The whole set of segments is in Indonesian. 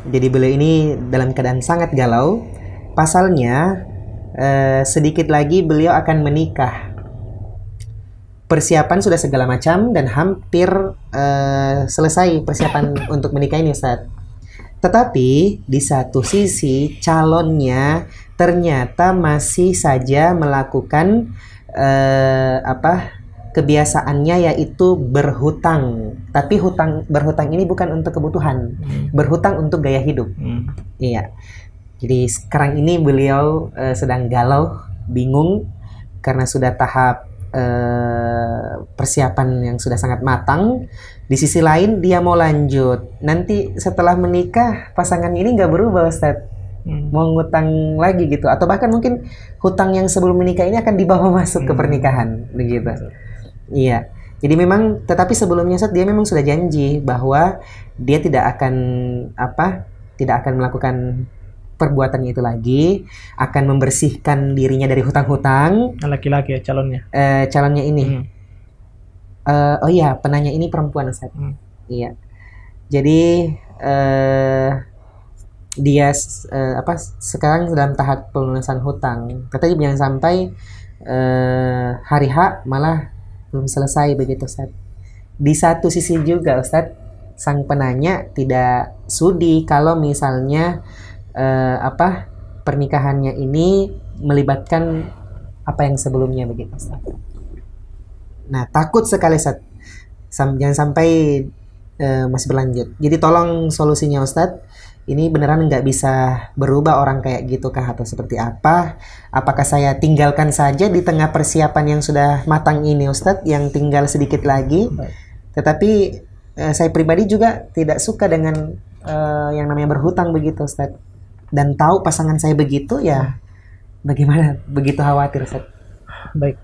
Jadi beliau ini dalam keadaan sangat galau. Pasalnya sedikit lagi beliau akan menikah. Persiapan sudah segala macam dan hampir selesai persiapan untuk menikah ini, Ustaz. Tetapi di satu sisi calonnya ternyata masih saja melakukan kebiasaannya, yaitu berhutang. Tapi berhutang ini bukan untuk kebutuhan, berhutang untuk gaya hidup. Iya. Jadi sekarang ini beliau sedang galau, bingung karena sudah tahap persiapan yang sudah sangat matang. Di sisi lain dia mau lanjut. Nanti setelah menikah pasangan ini nggak berubah, Ustadz. Mau ngutang lagi gitu, atau bahkan mungkin hutang yang sebelum menikah ini akan dibawa masuk ke pernikahan begitu. Iya. Jadi memang, tetapi sebelumnya Ustadz dia memang sudah janji bahwa dia tidak akan melakukan perbuatannya itu lagi, akan membersihkan dirinya dari hutang-hutang. Laki-laki ya calonnya? Calonnya ini. Oh iya, penanya ini perempuan, Ustaz. Iya. Jadi dia sekarang dalam tahap pelunasan hutang. Katanya jangan sampai hari H malah belum selesai begitu, Ustaz. Di satu sisi juga, Ustaz, sang penanya tidak sudi kalau misalnya pernikahannya ini melibatkan apa yang sebelumnya begitu, Ustaz. Nah, takut sekali, Ustaz, jangan sampai masih berlanjut. Jadi tolong solusinya, Ustaz, ini beneran nggak bisa berubah orang kayak gitu kah, atau seperti apa? Apakah saya tinggalkan saja di tengah persiapan yang sudah matang ini, Ustaz, yang tinggal sedikit lagi? Tetapi saya pribadi juga tidak suka dengan yang namanya berhutang begitu, Ustaz. Dan tahu pasangan saya begitu, ya bagaimana, begitu khawatir, Ustaz. Baik,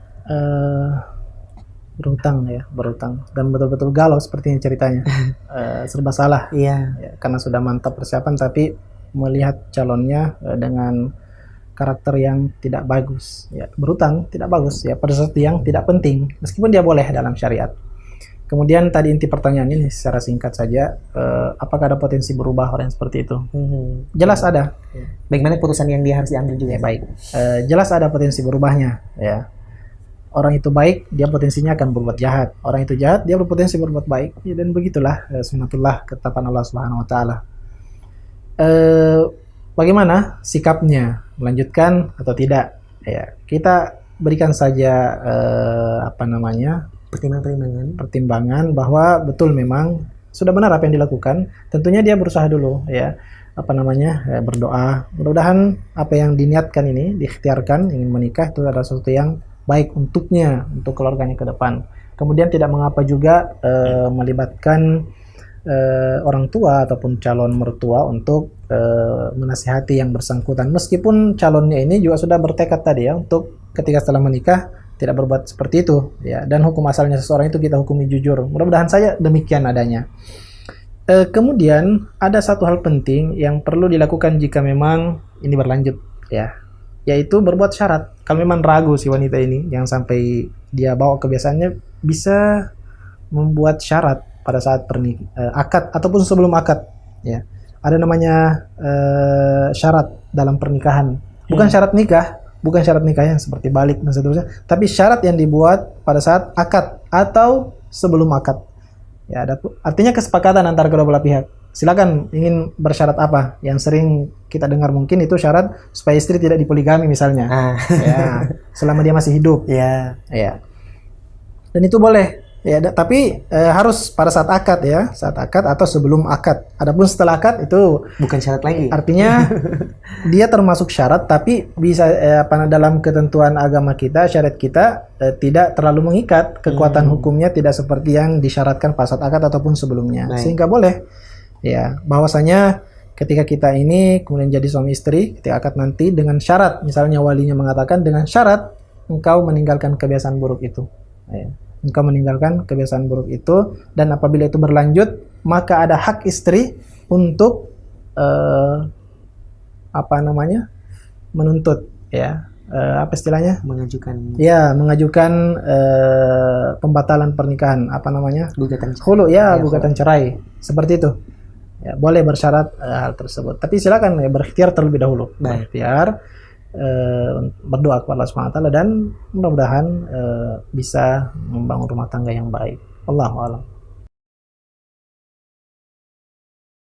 berhutang dan betul-betul galau sepertinya ceritanya. Serba salah. Iya. Ya, karena sudah mantap persiapan tapi melihat calonnya dengan karakter yang tidak bagus. Ya, berhutang tidak bagus ya, pada sesuatu yang tidak penting meskipun dia boleh dalam syariat. Kemudian tadi inti pertanyaan ini secara singkat saja, apakah ada potensi berubah orang yang seperti itu? Jelas ada. Bagaimana putusan yang dia harus diambil juga? Ya, baik. Jelas ada potensi berubahnya. Ya. Orang itu baik, dia potensinya akan berbuat jahat. Orang itu jahat, dia berpotensi berbuat baik. Ya, dan begitulah sunnatullah, ketetapan Allah Subhanahu Wa Taala. Bagaimana sikapnya, melanjutkan atau tidak? Ya, kita berikan saja pertimbangan bahwa betul memang sudah benar apa yang dilakukan. Tentunya dia berusaha dulu, ya, berdoa. Mudah-mudahan apa yang diniatkan ini diikhtiarkan, ingin menikah itu adalah sesuatu yang baik untuknya, untuk keluarganya ke depan. Kemudian tidak mengapa juga melibatkan orang tua ataupun calon mertua untuk menasihati yang bersangkutan, meskipun calonnya ini juga sudah bertekad tadi ya untuk ketika setelah menikah tidak berbuat seperti itu ya, dan hukum asalnya seseorang itu kita hukumi jujur. Mudah-mudahan saja demikian adanya. Kemudian ada satu hal penting yang perlu dilakukan jika memang ini berlanjut ya, yaitu berbuat syarat. Kalau memang ragu si wanita ini, jangan sampai dia bawa kebiasaannya bisa membuat syarat pada saat akad ataupun sebelum akad ya. Ada namanya syarat dalam pernikahan, bukan syarat nikah, bukan syarat nikah yang seperti balik dan seterusnya, tapi syarat yang dibuat pada saat akad atau sebelum akad ya. Artinya kesepakatan antara kedua belah pihak. Silakan ingin bersyarat apa. Yang sering kita dengar mungkin itu syarat supaya istri tidak dipoligami misalnya. Ya, selama dia masih hidup. Ya. Dan itu boleh. Ya, tapi harus pada saat akad ya, saat akad atau sebelum akad. Adapun setelah akad itu bukan syarat lagi. Artinya dia termasuk syarat, tapi bisa dalam ketentuan agama kita, syariat kita tidak terlalu mengikat, kekuatan hukumnya tidak seperti yang disyaratkan pada saat akad ataupun sebelumnya. Sehingga boleh ya, bahwasanya ketika kita ini kemudian jadi suami istri, ketika akad nanti dengan syarat, misalnya walinya mengatakan dengan syarat engkau meninggalkan kebiasaan buruk itu. Ya. Engkau meninggalkan kebiasaan buruk itu, dan apabila itu berlanjut maka ada hak istri untuk menuntut ya, apa istilahnya, mengajukan pembatalan pernikahan, gugatan cerai. Gugatan cerai seperti itu ya boleh bersyarat hal tersebut. Tapi silakan ya berikhtiar terlebih dahulu. Baik. Berikhtiar, berdoa kepada Allah SWT dan mudah-mudahan bisa membangun rumah tangga yang baik. Allahu a'lam.